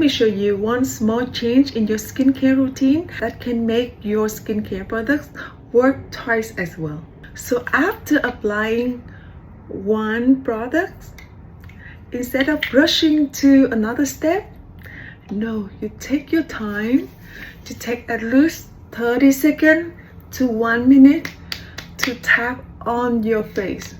me show you one small change in your skincare routine that can make your skincare products work twice as well. So after applying one product, instead of rushing to another step, no, you take your time to take at least 30 seconds to 1 minute to tap on your face.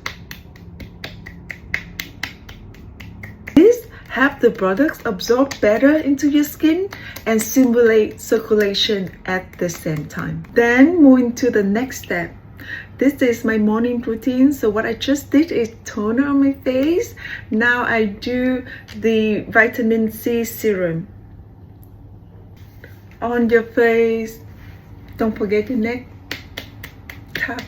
This helps the products absorb better into your skin and stimulate circulation at the same time. Then moving to the next step. This is my morning routine. So what I just did is toner on my face. Now I do the vitamin C serum on your face. Don't forget your neck. Tap.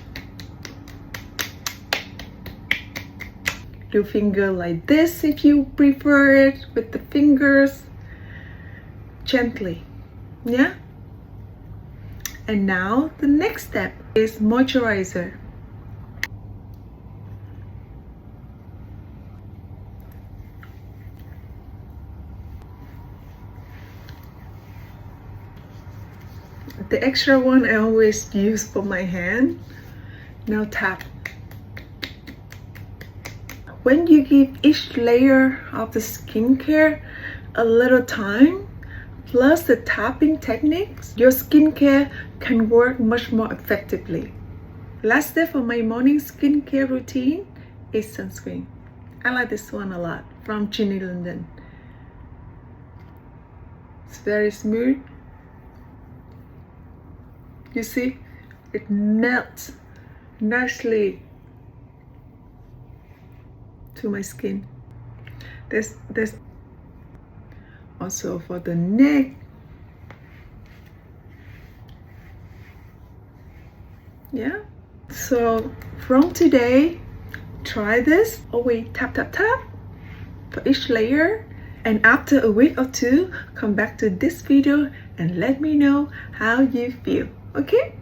Do finger like this if you prefer it, with the fingers gently. Yeah. And now the next step is moisturizer. The extra one I always use for my hand. Now tap. When you give each layer of the skincare a little time, plus the tapping techniques, your skincare can work much more effectively. Last step for my morning skincare routine is sunscreen. I like this one a lot, from Ginny London. It's very smooth. You see, it melts nicely to my skin. There's also for the neck. Yeah. So from today, try this. Always tap tap tap for each layer. And after a week or two, come back to this video and let me know how you feel. Okay?